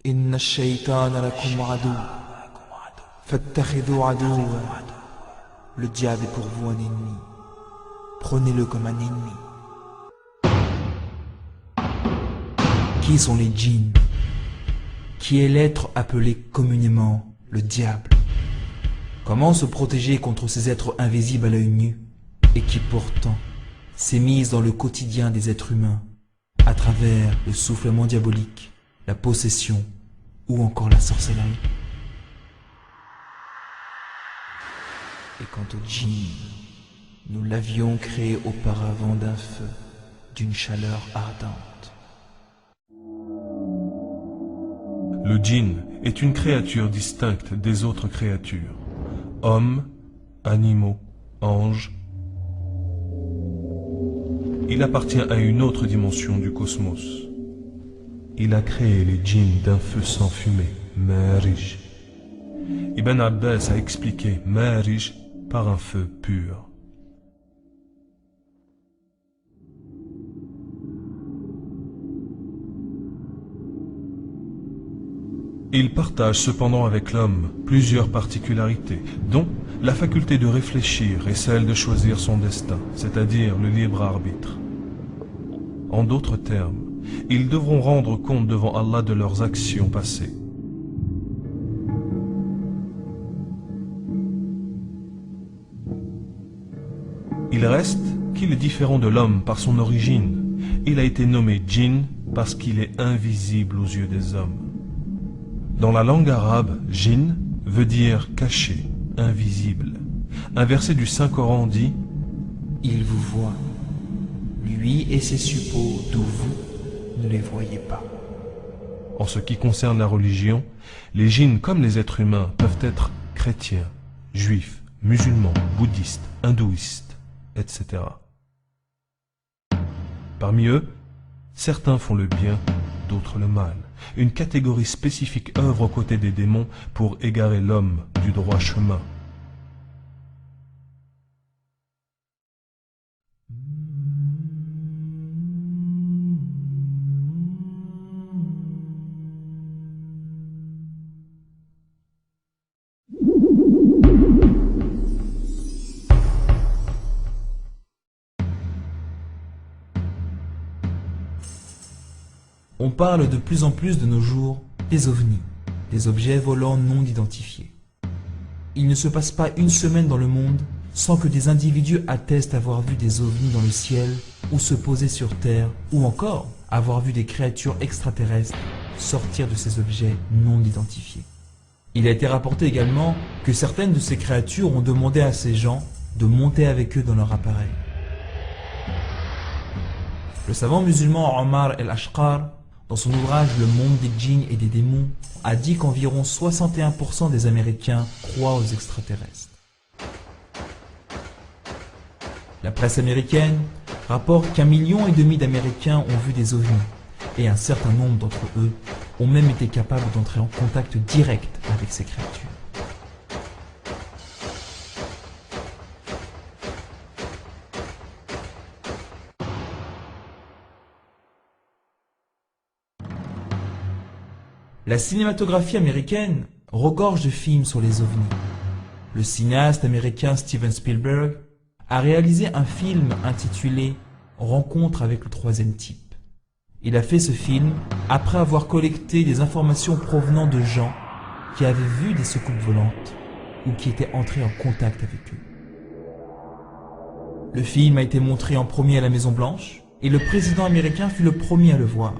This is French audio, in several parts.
إن الشيطان لكم عدو فاتخذوا عدوا. Le diable est pour vous un ennemi. Prenez-le comme un ennemi. Qui sont les djinns? Qui est l'être appelé communément le diable? Comment se protéger contre ces êtres invisibles à l'œil nu et qui pourtant s'émisent dans le quotidien des êtres humains à travers le soufflement diabolique, la possession ou encore la sorcellerie? Et quant au djinn, nous l'avions créé auparavant d'un feu, d'une chaleur ardente. Le djinn est une créature distincte des autres créatures. Hommes, animaux, anges. Il appartient à une autre dimension du cosmos. Il a créé les djinns d'un feu sans fumée, Marij. Ibn Abbas a expliqué Marij par un feu pur. Il partage cependant avec l'homme plusieurs particularités, dont la faculté de réfléchir et celle de choisir son destin, c'est-à-dire le libre arbitre. En d'autres termes, ils devront rendre compte devant Allah de leurs actions passées. Il reste qu'il est différent de l'homme par son origine. Il a été nommé djinn parce qu'il est invisible aux yeux des hommes. Dans la langue arabe, jinn veut dire caché, invisible. Un verset du Saint-Coran dit « Il vous voit, lui et ses suppôts d'où vous ne les voyez pas. » En ce qui concerne la religion, les djinns comme les êtres humains peuvent être chrétiens, juifs, musulmans, bouddhistes, hindouistes, etc. Parmi eux, certains font le bien, d'autres le mal. Une catégorie spécifique œuvre aux côtés des démons pour égarer l'homme du droit chemin. On parle de plus en plus de nos jours des ovnis, des objets volants non identifiés. Il ne se passe pas une semaine dans le monde sans que des individus attestent avoir vu des ovnis dans le ciel ou se poser sur terre, ou encore avoir vu des créatures extraterrestres sortir de ces objets non identifiés. Il a été rapporté également que certaines de ces créatures ont demandé à ces gens de monter avec eux dans leur appareil. Le savant musulman Omar el-Ashqar, dans son ouvrage Le monde des djinns et des démons, a dit qu'environ 61% des Américains croient aux extraterrestres. La presse américaine rapporte qu'1,5 million d'Américains ont vu des ovnis, et un certain nombre d'entre eux ont même été capables d'entrer en contact direct avec ces créatures. La cinématographie américaine regorge de films sur les ovnis. Le cinéaste américain Steven Spielberg a réalisé un film intitulé « Rencontre avec le troisième type ». Il a fait ce film après avoir collecté des informations provenant de gens qui avaient vu des soucoupes volantes ou qui étaient entrés en contact avec eux. Le film a été montré en premier à la Maison Blanche et le président américain fut le premier à le voir.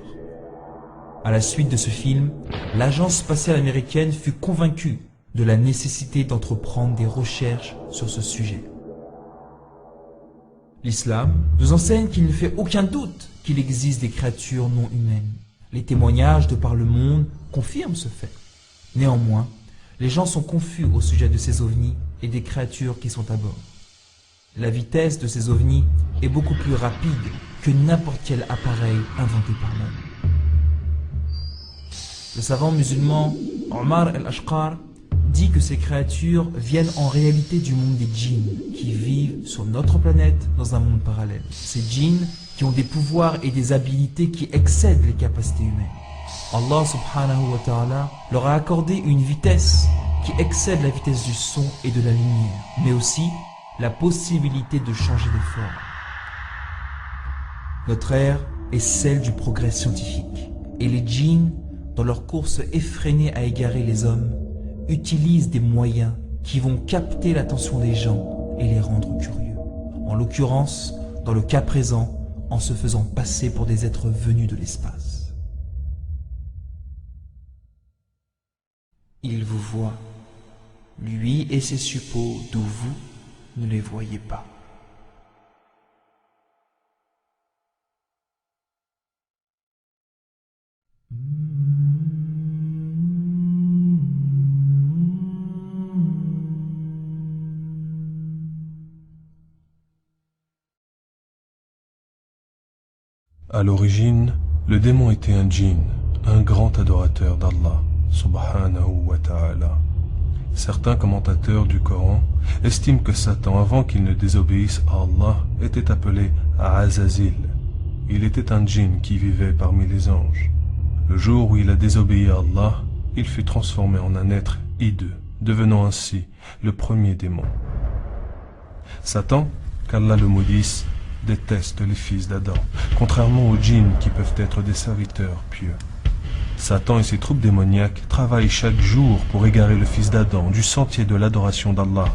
À la suite de ce film, l'agence spatiale américaine fut convaincue de la nécessité d'entreprendre des recherches sur ce sujet. L'islam nous enseigne qu'il ne fait aucun doute qu'il existe des créatures non humaines. Les témoignages de par le monde confirment ce fait. Néanmoins, les gens sont confus au sujet de ces ovnis et des créatures qui sont à bord. La vitesse de ces ovnis est beaucoup plus rapide que n'importe quel appareil inventé par l'homme. Le savant musulman Omar el-Ashqar dit que ces créatures viennent en réalité du monde des djinns qui vivent sur notre planète dans un monde parallèle. Ces djinns qui ont des pouvoirs et des habilités qui excèdent les capacités humaines. Allah subhanahu wa ta'ala leur a accordé une vitesse qui excède la vitesse du son et de la lumière, mais aussi la possibilité de changer de forme. Notre ère est celle du progrès scientifique, et les djinns, dans leur course effrénée à égarer les hommes, utilisent des moyens qui vont capter l'attention des gens et les rendre curieux. En l'occurrence, dans le cas présent, en se faisant passer pour des êtres venus de l'espace. Il vous voit, lui et ses suppôts d'où vous ne les voyez pas. À l'origine, le démon était un djinn, un grand adorateur d'Allah, subhanahu wa ta'ala. Certains commentateurs du Coran estiment que Satan, avant qu'il ne désobéisse à Allah, était appelé Azazil. Il était un djinn qui vivait parmi les anges. Le jour où il a désobéi à Allah, il fut transformé en un être hideux, devenant ainsi le premier démon. Satan, qu'Allah le maudisse, déteste les fils d'Adam, contrairement aux djinns qui peuvent être des serviteurs pieux. Satan et ses troupes démoniaques travaillent chaque jour pour égarer le fils d'Adam du sentier de l'adoration d'Allah.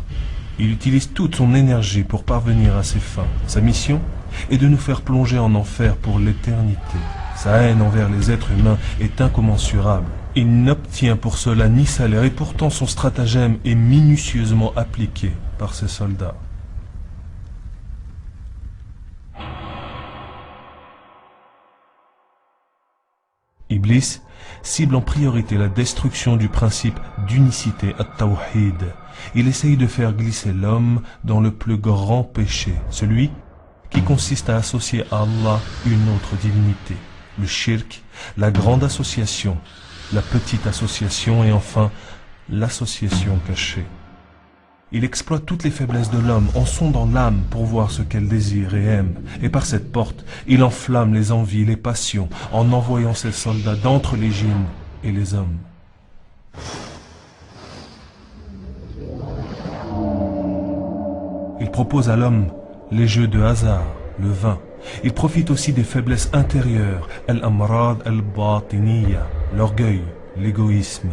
Il utilise toute son énergie pour parvenir à ses fins. Sa mission est de nous faire plonger en enfer pour l'éternité. Sa haine envers les êtres humains est incommensurable. Il n'obtient pour cela ni salaire et pourtant son stratagème est minutieusement appliqué par ses soldats. Iblis cible en priorité la destruction du principe d'unicité at-tawhid. Il essaye de faire glisser l'homme dans le plus grand péché, celui qui consiste à associer à Allah une autre divinité. Le shirk, la grande association, la petite association et enfin l'association cachée. Il exploite toutes les faiblesses de l'homme en sondant l'âme pour voir ce qu'elle désire et aime. Et par cette porte, il enflamme les envies, les passions, en envoyant ses soldats d'entre les djinns et les hommes. Il propose à l'homme les jeux de hasard, le vin. Il profite aussi des faiblesses intérieures, al-amrad al-batiniya, l'orgueil, l'égoïsme,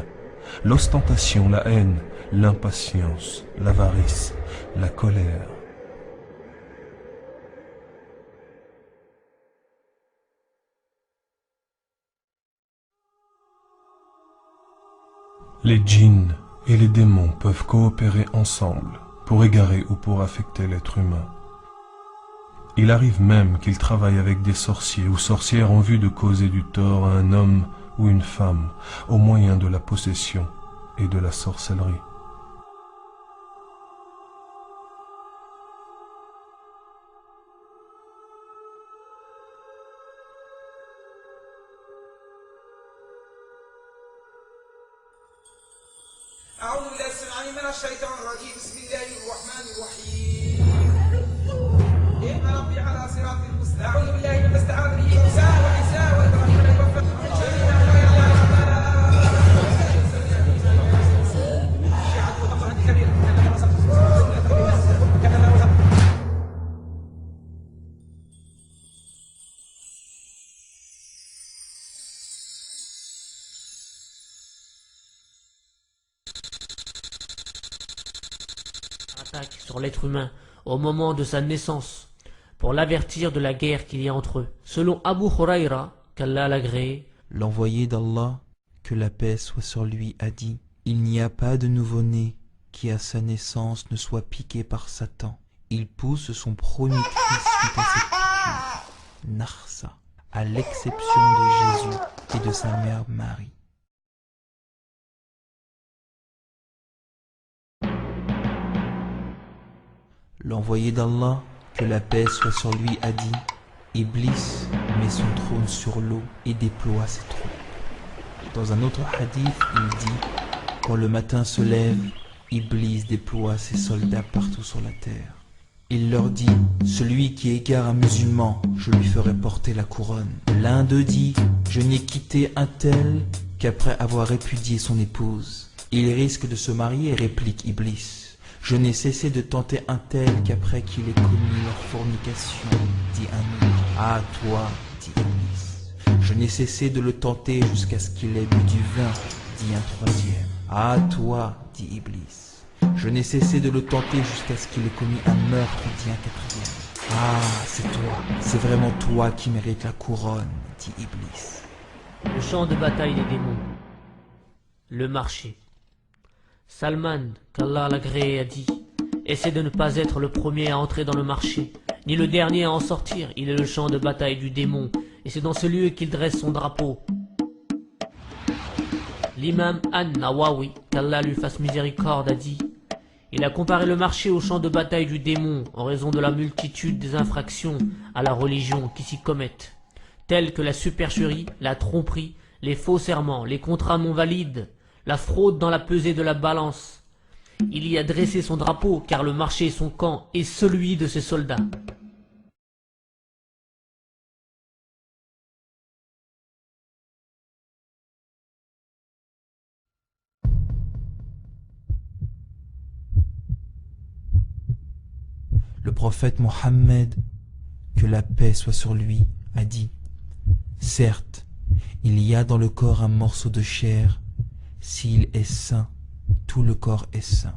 l'ostentation, la haine, l'impatience, l'avarice, la colère. Les djinns et les démons peuvent coopérer ensemble pour égarer ou pour affecter l'être humain. Il arrive même qu'ils travaillent avec des sorciers ou sorcières en vue de causer du tort à un homme ou une femme au moyen de la possession et de la sorcellerie. أعوذ بالله السميع العليم من الشيطان الرجيم بسم الله الرحمن الرحيم إن ربي على صراط المستقيم أعوذ بالله مما استعاذ به موسى وعيسى وإبراهيم الموفق من شر ما attaque sur l'être humain au moment de sa naissance pour l'avertir de la guerre qu'il y a entre eux. Selon Abu Huraira, qu'Allah l'agréé, L'envoyé d'Allah, que la paix soit sur lui, a dit: il n'y a pas de nouveau-né qui à sa naissance ne soit piqué par Satan. Il pousse son premier cri suite à cette piqûre, Narsa, à l'exception de Jésus et de sa mère Marie. L'envoyé d'Allah, que la paix soit sur lui, a dit: Iblis met son trône sur l'eau et déploie ses troupes. Dans un autre hadith, il dit: quand le matin se lève, Iblis déploie ses soldats partout sur la terre. Il leur dit, celui qui égare un musulman, je lui ferai porter la couronne. L'un d'eux dit, je n'ai quitté un tel qu'après avoir répudié son épouse. Il risque de se marier, réplique Iblis. Je n'ai cessé de tenter un tel qu'après qu'il ait commis leur fornication, dit un autre. Ah toi, dit Iblis. Je n'ai cessé de le tenter jusqu'à ce qu'il ait bu du vin, dit un troisième. Ah toi, dit Iblis. Je n'ai cessé de le tenter jusqu'à ce qu'il ait commis un meurtre, dit un quatrième. Ah, c'est toi, c'est vraiment toi qui mérites la couronne, dit Iblis. Le champ de bataille des démons. Le marché. Salman, qu'Allah l'agréé, a dit: essaie de ne pas être le premier à entrer dans le marché, ni le dernier à en sortir. Il est le champ de bataille du démon, et c'est dans ce lieu qu'il dresse son drapeau. L'imam An-Nawawi, qu'Allah lui fasse miséricorde, a dit: il a comparé le marché au champ de bataille du démon en raison de la multitude des infractions à la religion qui s'y commettent, telles que la supercherie, la tromperie, les faux serments, les contrats non valides, la fraude dans la pesée de la balance. Il y a dressé son drapeau, car le marché est son camp et celui de ses soldats. Le prophète Mohammed, que la paix soit sur lui, a dit: certes, il y a dans le corps un morceau de chair. S'il est sain, tout le corps est sain.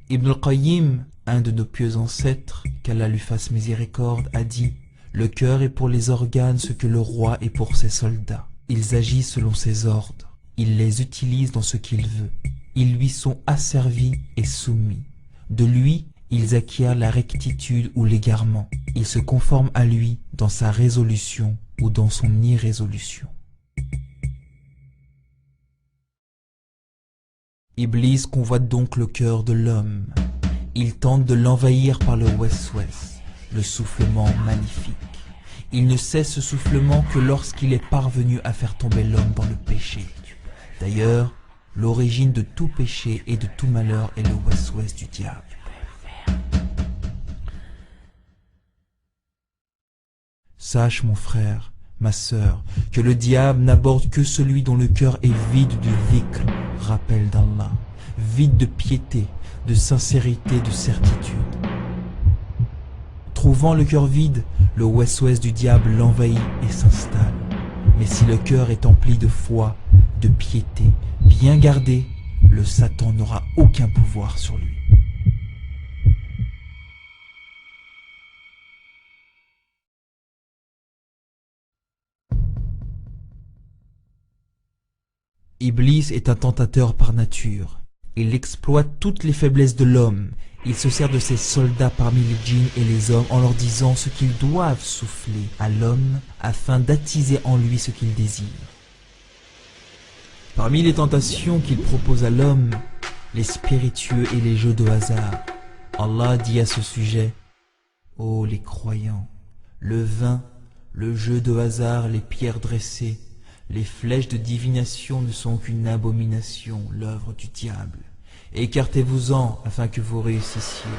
Ibn al-Qayyim, un de nos pieux ancêtres, qu'Allah lui fasse miséricorde, a dit: le cœur est pour les organes ce que le roi est pour ses soldats. Ils agissent selon ses ordres. Il les utilise dans ce qu'il veut. Ils lui sont asservis et soumis. De lui, ils acquièrent la rectitude ou l'égarement. Ils se conforment à lui dans sa résolution ou dans son irrésolution. Iblis convoite donc le cœur de l'homme. Il tente de l'envahir par le wes-wes, le soufflement maléfique. Il ne cesse ce soufflement que lorsqu'il est parvenu à faire tomber l'homme dans le péché. D'ailleurs, l'origine de tout péché et de tout malheur est le wes-wes du diable. Sache, mon frère, ma sœur, que le diable n'aborde que celui dont le cœur est vide de dhikr, rappel d'Allah, vide de piété, de sincérité, de certitude. Trouvant le cœur vide, le wes-wes du diable l'envahit et s'installe. Mais si le cœur est empli de foi, de piété, bien gardé, le Satan n'aura aucun pouvoir sur lui. Iblis est un tentateur par nature. Il exploite toutes les faiblesses de l'homme. Il se sert de ses soldats parmi les djinns et les hommes en leur disant ce qu'ils doivent souffler à l'homme afin d'attiser en lui ce qu'il désire. Parmi les tentations qu'il propose à l'homme, les spiritueux et les jeux de hasard, Allah dit à ce sujet: ô les croyants, le vin, le jeu de hasard, les pierres dressées, les flèches de divination ne sont qu'une abomination, l'œuvre du diable. Écartez-vous-en afin que vous réussissiez.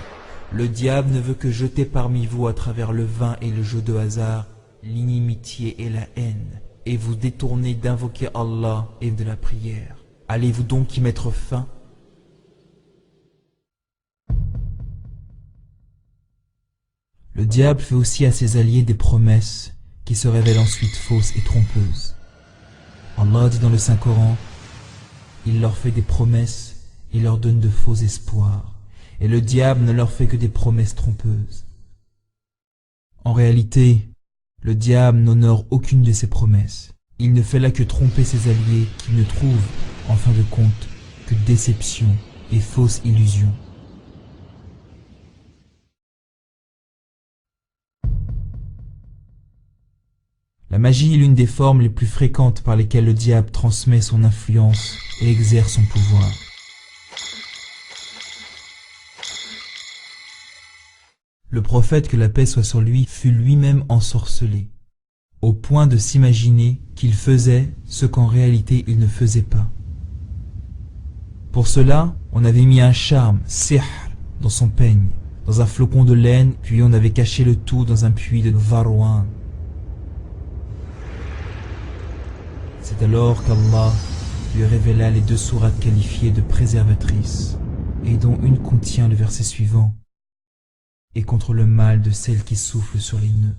Le diable ne veut que jeter parmi vous à travers le vin et le jeu de hasard l'inimitié et la haine, et vous détourner d'invoquer Allah et de la prière. Allez-vous donc y mettre fin? Le diable fait aussi à ses alliés des promesses qui se révèlent ensuite fausses et trompeuses. Allah dit dans le Saint-Coran: il leur fait des promesses et leur donne de faux espoirs, et le diable ne leur fait que des promesses trompeuses. En réalité, le diable n'honore aucune de ses promesses. Il ne fait là que tromper ses alliés qui ne trouvent, en fin de compte, que déception et fausses illusions. La magie est l'une des formes les plus fréquentes par lesquelles le diable transmet son influence et exerce son pouvoir. Le prophète, que la paix soit sur lui, fut lui-même ensorcelé, au point de s'imaginer qu'il faisait ce qu'en réalité il ne faisait pas. Pour cela, on avait mis un charme, sihr, dans son peigne, dans un flocon de laine, puis on avait caché le tout dans un puits de Varwan. C'est alors qu'Allah lui révéla les 2 sourates qualifiées de préservatrices, et dont une contient le verset suivant: et contre le mal de celle qui souffle sur les nœuds.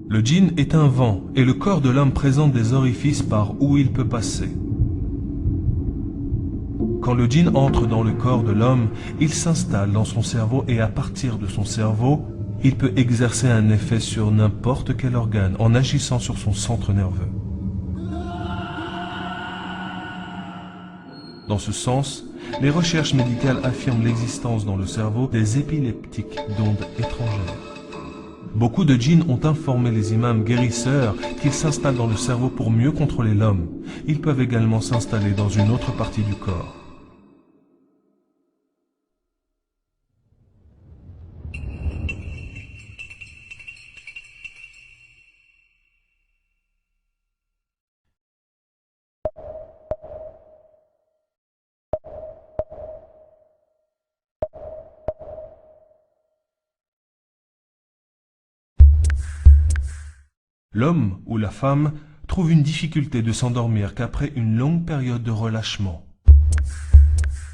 Le djinn est un vent et le corps de l'homme présente des orifices par où il peut passer. Quand le djinn entre dans le corps de l'homme, il s'installe dans son cerveau et à partir de son cerveau, il peut exercer un effet sur n'importe quel organe en agissant sur son centre nerveux. Dans ce sens, les recherches médicales affirment l'existence dans le cerveau des épileptiques d'ondes étrangères. Beaucoup de djinns ont informé les imams guérisseurs qu'ils s'installent dans le cerveau pour mieux contrôler l'homme. Ils peuvent également s'installer dans une autre partie du corps. L'homme ou la femme trouve une difficulté de s'endormir qu'après une longue période de relâchement.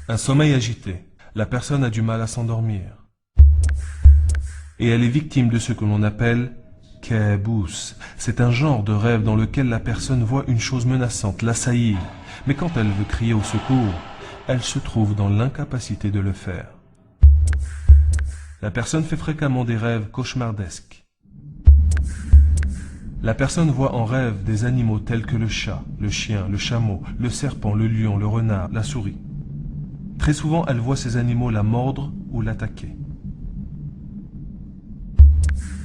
Un sommeil agité, la personne a du mal à s'endormir. Et elle est victime de ce que l'on appelle kabous. C'est un genre de rêve dans lequel la personne voit une chose menaçante l'assaillir, mais quand elle veut crier au secours, elle se trouve dans l'incapacité de le faire. La personne fait fréquemment des rêves cauchemardesques. La personne voit en rêve des animaux tels que le chat, le chien, le chameau, le serpent, le lion, le renard, la souris. Très souvent, elle voit ces animaux la mordre ou l'attaquer.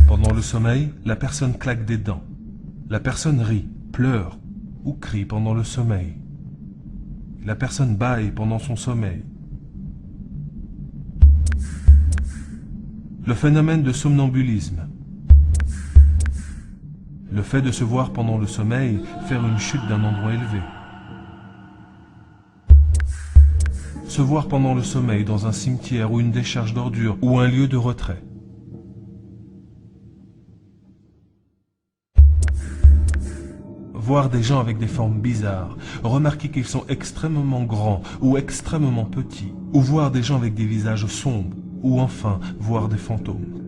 Pendant le sommeil, la personne claque des dents. La personne rit, pleure ou crie pendant le sommeil. La personne bâille pendant son sommeil. Le phénomène de somnambulisme. Le fait de se voir pendant le sommeil faire une chute d'un endroit élevé. Se voir pendant le sommeil dans un cimetière ou une décharge d'ordures ou un lieu de retrait. Voir des gens avec des formes bizarres, remarquer qu'ils sont extrêmement grands ou extrêmement petits, ou voir des gens avec des visages sombres, ou enfin voir des fantômes.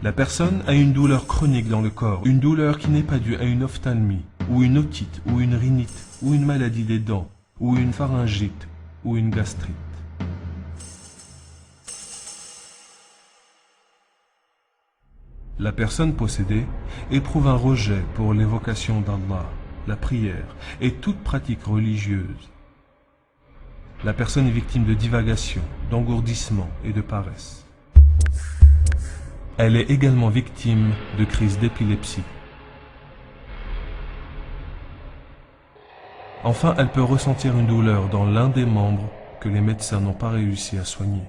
La personne a une douleur chronique dans le corps, une douleur qui n'est pas due à une ophtalmie, ou une otite, ou une rhinite, ou une maladie des dents, ou une pharyngite, ou une gastrite. La personne possédée éprouve un rejet pour l'évocation d'Allah, la prière et toute pratique religieuse. La personne est victime de divagation, d'engourdissement et de paresse. Elle est également victime de crises d'épilepsie. Enfin, elle peut ressentir une douleur dans l'un des membres que les médecins n'ont pas réussi à soigner.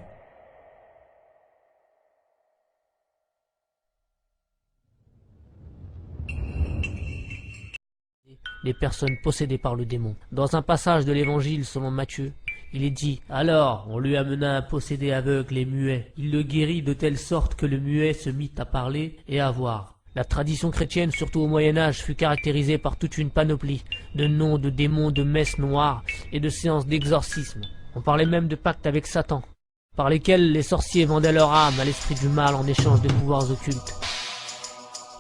Les personnes possédées par le démon. Dans un passage de l'évangile selon Matthieu, il est dit « Alors, on lui amena un possédé aveugle et muet. Il le guérit de telle sorte que le muet se mit à parler et à voir. » La tradition chrétienne, surtout au Moyen-Âge, fut caractérisée par toute une panoplie de noms de démons, de messes noires et de séances d'exorcisme. On parlait même de pactes avec Satan, par lesquels les sorciers vendaient leur âme à l'esprit du mal en échange de pouvoirs occultes.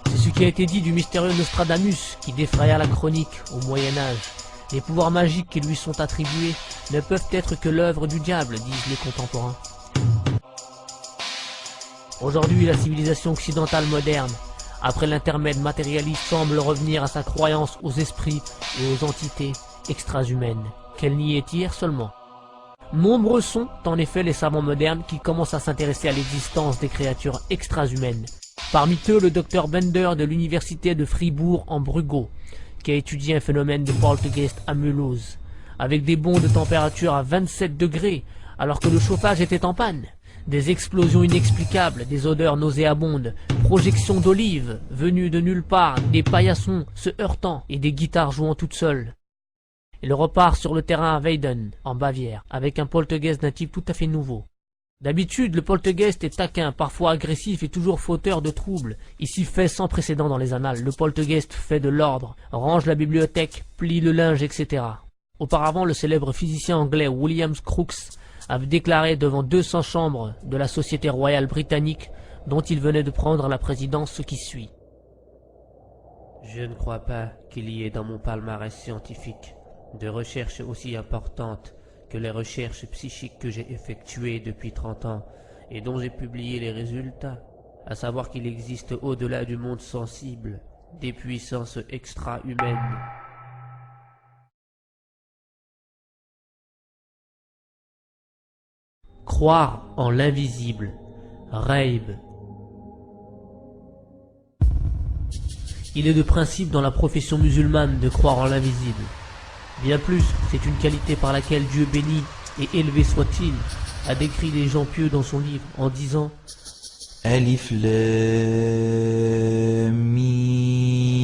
C'est ce qui a été dit du mystérieux Nostradamus, qui défraya la chronique au Moyen-Âge. Les pouvoirs magiques qui lui sont attribués ne peuvent être que l'œuvre du diable, disent les contemporains. Aujourd'hui, la civilisation occidentale moderne, après l'intermède matérialiste, semble revenir à sa croyance aux esprits et aux entités extra-humaines, qu'elle niait hier seulement. Nombreux sont en effet les savants modernes qui commencent à s'intéresser à l'existence des créatures extra-humaines. Parmi eux, le docteur Bender de l'université de Fribourg en Brugau, qui a étudié un phénomène de poltergeist à Mulhouse, avec des bonds de température à 27 degrés, alors que le chauffage était en panne. Des explosions inexplicables, des odeurs nauséabondes, projections d'olives venues de nulle part, des paillassons se heurtant et des guitares jouant toutes seules. Il repart sur le terrain à Weiden, en Bavière, avec un poltergeist d'un type tout à fait nouveau. D'habitude, le poltergeist est taquin, parfois agressif et toujours fauteur de troubles. Ici, fait sans précédent dans les annales, le poltergeist fait de l'ordre, range la bibliothèque, plie le linge, etc. Auparavant, le célèbre physicien anglais William Crookes avait déclaré devant 200 chambres de la Société royale britannique, dont il venait de prendre la présidence, ce qui suit. Je ne crois pas qu'il y ait dans mon palmarès scientifique de recherches aussi importantes que les recherches psychiques que j'ai effectuées depuis 30 ans et dont j'ai publié les résultats, à savoir qu'il existe au-delà du monde sensible des puissances extra-humaines. Croire en l'invisible, Raib. Il est de principe dans la profession musulmane de croire en l'invisible. Bien plus, c'est une qualité par laquelle Dieu béni et élevé soit-il a décrit les gens pieux dans son livre en disant Alif Lam Mim.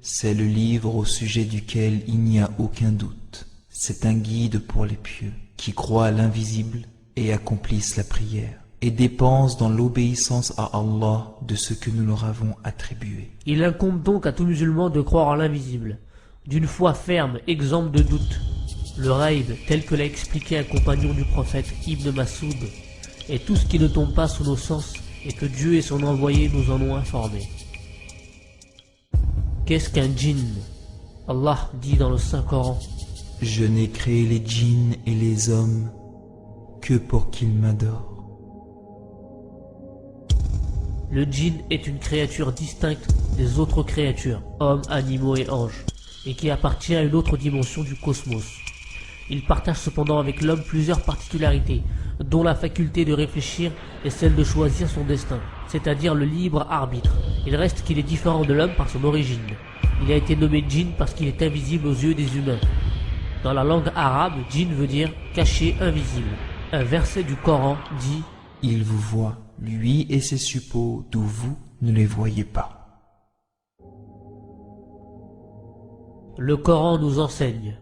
C'est le livre au sujet duquel il n'y a aucun doute. C'est un guide pour les pieux qui croient à l'invisible et accomplissent la prière et dépensent dans l'obéissance à Allah de ce que nous leur avons attribué. Il incombe donc à tout musulman de croire en l'invisible, d'une foi ferme, exempte de doute. Le Raib, tel que l'a expliqué un compagnon du prophète Ibn Massoud, est tout ce qui ne tombe pas sous nos sens et que Dieu et son envoyé nous en ont informés. Qu'est-ce qu'un djinn? Allah dit dans le Saint-Coran: Je n'ai créé les djinns et les hommes que pour qu'ils m'adorent. Le djinn est une créature distincte des autres créatures, hommes, animaux et anges, et qui appartient à une autre dimension du cosmos. Il partage cependant avec l'homme plusieurs particularités, dont la faculté de réfléchir et celle de choisir son destin, c'est-à-dire le libre arbitre. Il reste qu'il est différent de l'homme par son origine. Il a été nommé djinn parce qu'il est invisible aux yeux des humains. Dans la langue arabe, djinn veut dire caché, invisible. Un verset du Coran dit: Il vous voit, lui et ses suppôts, d'où vous ne les voyez pas. Le Coran nous enseigne.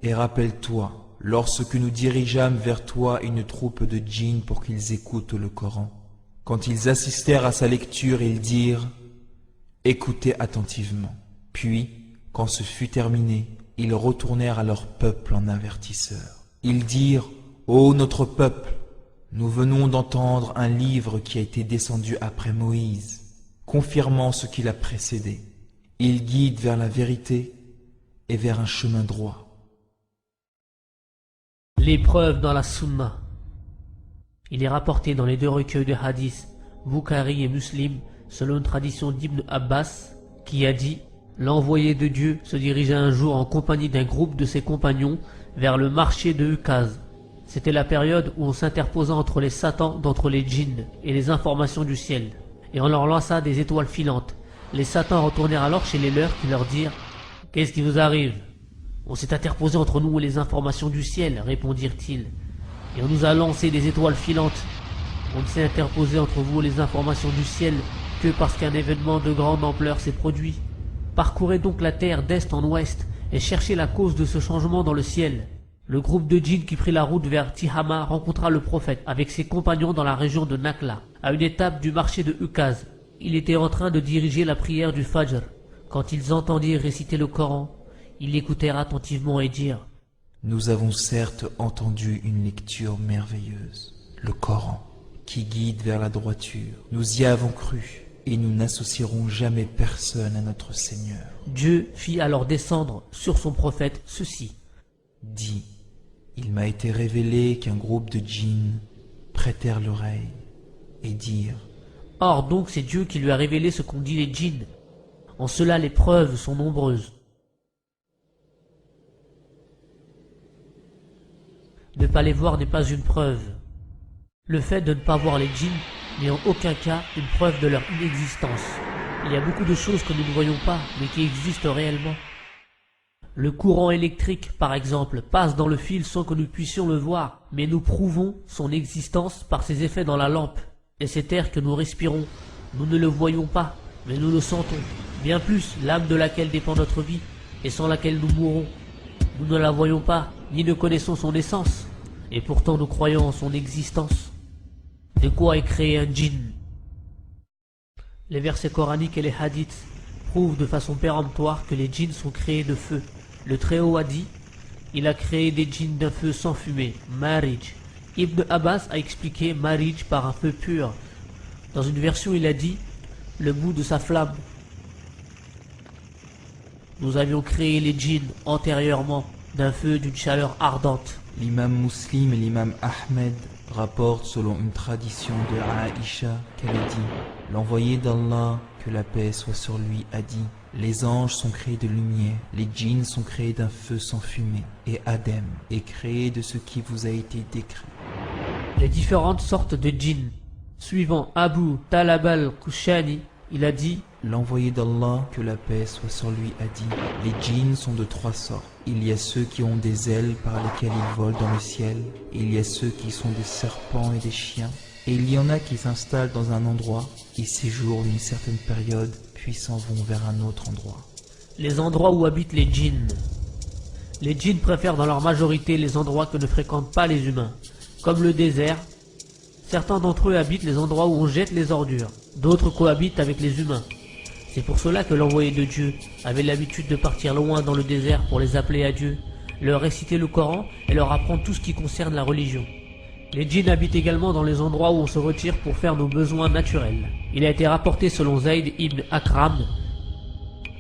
Et rappelle-toi, lorsque nous dirigeâmes vers toi une troupe de djinns pour qu'ils écoutent le Coran, quand ils assistèrent à sa lecture, ils dirent: Écoutez attentivement. Puis, quand ce fut terminé, ils retournèrent à leur peuple en avertisseurs. Ils dirent: Ô notre peuple, nous venons d'entendre un livre qui a été descendu après Moïse, confirmant ce qui l'a précédé. Il guide vers la vérité et vers un chemin droit. L'épreuve dans la Sunna. Il est rapporté dans les deux recueils de hadith, Bukhari et Muslim, selon une tradition d'Ibn Abbas, qui a dit: L'envoyé de Dieu se dirigea un jour en compagnie d'un groupe de ses compagnons vers le marché de Ukaz. C'était la période où on s'interposa entre les satans d'entre les djinns et les informations du ciel, et on leur lança des étoiles filantes. Les satans retournèrent alors chez les leurs qui leur dirent: Qu'est-ce qui vous arrive? On s'est interposé entre nous et les informations du ciel, répondirent-ils, et on nous a lancé des étoiles filantes. On ne s'est interposé entre vous et les informations du ciel que parce qu'un événement de grande ampleur s'est produit. Parcourez donc la terre d'est en ouest et cherchez la cause de ce changement dans le ciel. Le groupe de djinns qui prit la route vers Tihama rencontra le prophète avec ses compagnons dans la région de Nakla, à une étape du marché de Ukaz. Il était en train de diriger la prière du Fajr. Quand ils entendirent réciter le Coran, ils l'écoutèrent attentivement et dirent: Nous avons certes entendu une lecture merveilleuse, le Coran, qui guide vers la droiture. Nous y avons cru, et nous n'associerons jamais personne à notre Seigneur. Dieu fit alors descendre sur son prophète ceci: Dis, il m'a été révélé qu'un groupe de djinns prêtèrent l'oreille et dire: Or donc c'est Dieu qui lui a révélé ce qu'ont dit les djinns. En cela les preuves sont nombreuses. Ne pas les voir n'est pas une preuve. Le fait de ne pas voir les djinns n'est en aucun cas une preuve de leur inexistence. Il y a beaucoup de choses que nous ne voyons pas, mais qui existent réellement. Le courant électrique, par exemple, passe dans le fil sans que nous puissions le voir, mais nous prouvons son existence par ses effets dans la lampe. Et cet air que nous respirons, nous ne le voyons pas, mais nous le sentons. Bien plus, l'âme de laquelle dépend notre vie, et sans laquelle nous mourrons. Nous ne la voyons pas, ni ne connaissons son essence, et pourtant nous croyons en son existence. De quoi est créé un djinn? Les versets coraniques et les hadiths prouvent de façon péremptoire que les djinns sont créés de feu. Le Très-Haut a dit: il a créé des djinns d'un feu sans fumée, Marij. Ibn Abbas a expliqué Marij par un feu pur. Dans une version, il a dit le bout de sa flamme. Nous avions créé les djinns antérieurement d'un feu d'une chaleur ardente. L'imam Muslim et l'imam Ahmed rapportent selon une tradition de Aïcha qu'elle a dit: l'envoyé d'Allah, que la paix soit sur lui, a dit: les anges sont créés de lumière, les djinns sont créés d'un feu sans fumée, et Adam est créé de ce qui vous a été décrit. Les différentes sortes de djinns. Suivant Abu Talab al-Kushani, il a dit: l'envoyé d'Allah, que la paix soit sur lui, a dit: les djinns sont de 3 sortes. Il y a ceux qui ont des ailes par lesquelles ils volent dans le ciel, et il y a ceux qui sont des serpents et des chiens, et il y en a qui s'installent dans un endroit, y séjournent une certaine période, puis s'en vont vers un autre endroit. Les endroits où habitent les djinns. Les djinns préfèrent dans leur majorité les endroits que ne fréquentent pas les humains, comme le désert. Certains d'entre eux habitent les endroits où on jette les ordures, d'autres cohabitent avec les humains. C'est pour cela que l'envoyé de Dieu avait l'habitude de partir loin dans le désert pour les appeler à Dieu, leur réciter le Coran et leur apprendre tout ce qui concerne la religion. Les djinns habitent également dans les endroits où on se retire pour faire nos besoins naturels. Il a été rapporté selon Zayd ibn Akram: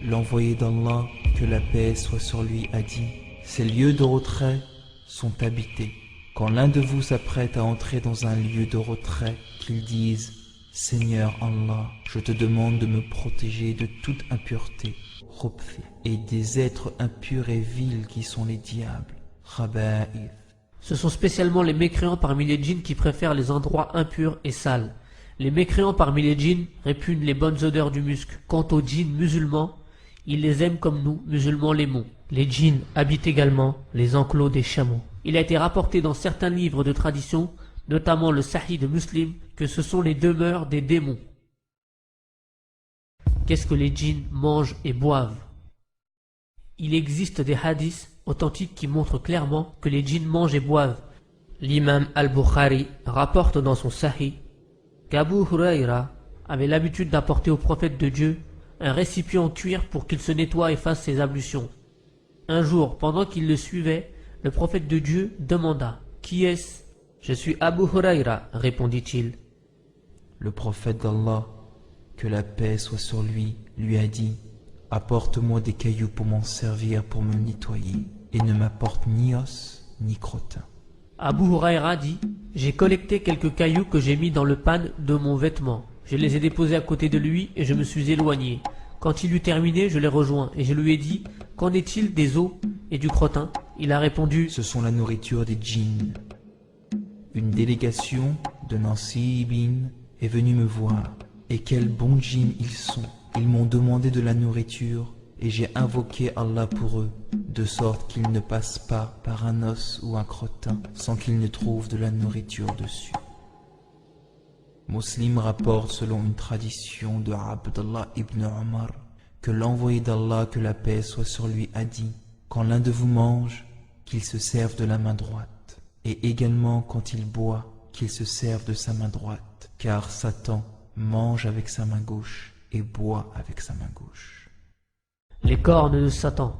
l'envoyé d'Allah, que la paix soit sur lui, a dit: ces lieux de retrait sont habités. Quand l'un de vous s'apprête à entrer dans un lieu de retrait, qu'il dise: Seigneur Allah, je te demande de me protéger de toute impureté, et des êtres impurs et vils qui sont les diables, Khaba'ith. Ce sont spécialement les mécréants parmi les djinns qui préfèrent les endroits impurs et sales. Les mécréants parmi les djinns répugnent les bonnes odeurs du musc. Quant aux djinns musulmans, ils les aiment comme nous, musulmans, l'aimons. Les djinns habitent également les enclos des chameaux. Il a été rapporté dans certains livres de tradition, notamment le Sahih de Muslim, que ce sont les demeures des démons. Qu'est-ce que les djinns mangent et boivent? Il existe des hadiths authentiques qui montrent clairement que les djinns mangent et boivent. L'imam al-Bukhari rapporte dans son Sahih qu'Abu Huraira avait l'habitude d'apporter au prophète de Dieu un récipient en cuir pour qu'il se nettoie et fasse ses ablutions. Un jour, pendant qu'il le suivait, le prophète de Dieu demanda: qui est-ce? Je suis Abu Huraira, répondit-il. Le prophète d'Allah, que la paix soit sur lui, lui a dit: apporte-moi des cailloux pour m'en servir pour me nettoyer, et ne m'apporte ni os ni crottin. Abu Huraira dit: j'ai collecté quelques cailloux que j'ai mis dans le pan de mon vêtement. Je les ai déposés à côté de lui et je me suis éloigné. Quand il eut terminé, je l'ai rejoint et je lui ai dit: qu'en est-il des os et du crottin? Il a répondu: ce sont la nourriture des djinns. Une délégation de Nasibin est venue me voir, et quels bons djinns ils sont. Ils m'ont demandé de la nourriture, et j'ai invoqué Allah pour eux, de sorte qu'ils ne passent pas par un os ou un crottin sans qu'ils ne trouvent de la nourriture dessus. Muslim rapporte selon une tradition de Abdallah ibn Omar que l'envoyé d'Allah, que la paix soit sur lui, a dit: quand l'un de vous mange, qu'il se serve de la main droite, et également quand il boit, qu'il se serve de sa main droite, car Satan mange avec sa main gauche et boit avec sa main gauche. Les cornes de Satan.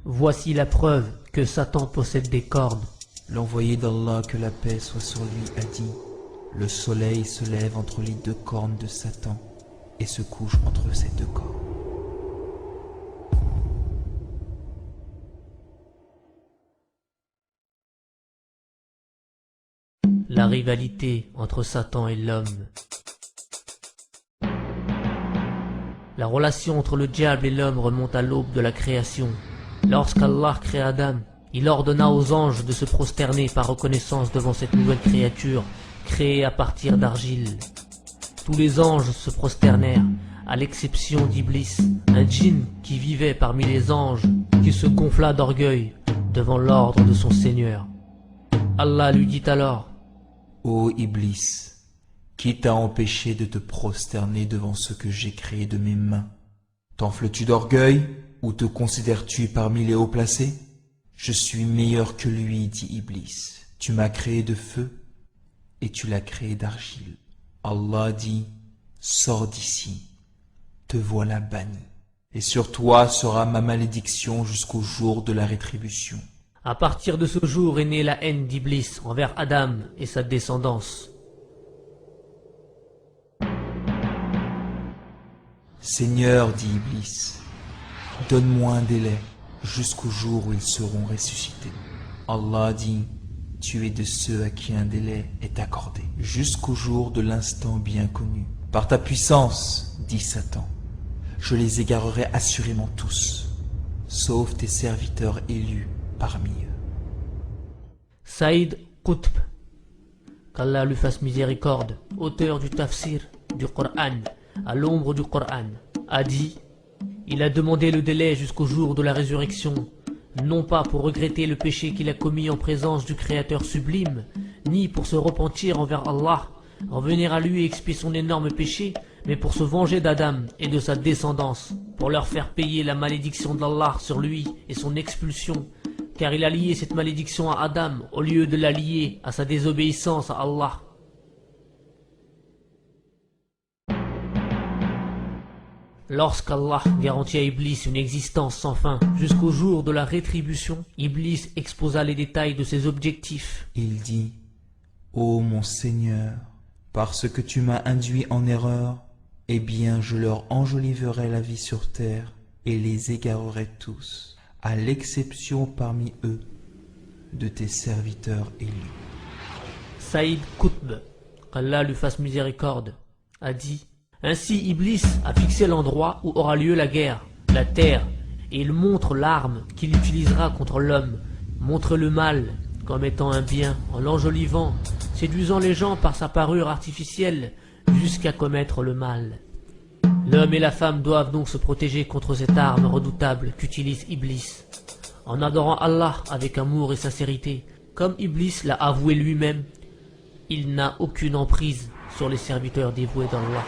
Voici la preuve que Satan possède des cornes. L'envoyé d'Allah, que la paix soit sur lui, a dit: le soleil se lève entre les 2 cornes de Satan et se couche entre ces 2 cornes. La rivalité entre Satan et l'homme. La relation entre le diable et l'homme remonte à l'aube de la création. Lorsqu'Allah créa Adam, il ordonna aux anges de se prosterner par reconnaissance devant cette nouvelle créature, créée à partir d'argile. Tous les anges se prosternèrent, à l'exception d'Iblis, un djinn qui vivait parmi les anges, qui se gonfla d'orgueil devant l'ordre de son Seigneur. Allah lui dit alors: Ô Iblis, qui t'a empêché de te prosterner devant ce que j'ai créé de mes mains? T'enfles-tu d'orgueil ou te considères-tu parmi les hauts placés? Je suis meilleur que lui, dit Iblis. Tu m'as créé de feu et tu l'as créé d'argile. Allah dit: sors d'ici, te voilà banni. Et sur toi sera ma malédiction jusqu'au jour de la rétribution. À partir de ce jour est née la haine d'Iblis envers Adam et sa descendance. Seigneur, dit Iblis, donne-moi un délai jusqu'au jour où ils seront ressuscités. Allah dit: tu es de ceux à qui un délai est accordé, jusqu'au jour de l'instant bien connu. Par ta puissance, dit Satan, je les égarerai assurément tous, sauf tes serviteurs élus parmi eux. Saïd Qutb, qu'Allah lui fasse miséricorde, auteur du tafsir du Coran, à l'ombre du Coran, a dit: il a demandé le délai jusqu'au jour de la résurrection, non pas pour regretter le péché qu'il a commis en présence du Créateur sublime, ni pour se repentir envers Allah, revenir à lui et expier son énorme péché, mais pour se venger d'Adam et de sa descendance, pour leur faire payer la malédiction d'Allah sur lui et son expulsion, car il a lié cette malédiction à Adam au lieu de la lier à sa désobéissance à Allah. Lorsqu'Allah garantit à Iblis une existence sans fin jusqu'au jour de la rétribution, Iblis exposa les détails de ses objectifs. Il dit: ô mon Seigneur, parce que tu m'as induit en erreur, eh bien je leur enjoliverai la vie sur terre et les égarerai tous, à l'exception parmi eux de tes serviteurs élus. Saïd Qutb, qu'Allah lui fasse miséricorde, a dit: ainsi Iblis a fixé l'endroit où aura lieu la guerre, la terre, et il montre l'arme qu'il utilisera contre l'homme, montre le mal comme étant un bien en l'enjolivant, séduisant les gens par sa parure artificielle jusqu'à commettre le mal. L'homme et la femme doivent donc se protéger contre cette arme redoutable qu'utilise Iblis, en adorant Allah avec amour et sincérité. Comme Iblis l'a avoué lui-même, il n'a aucune emprise sur les serviteurs dévoués d'Allah.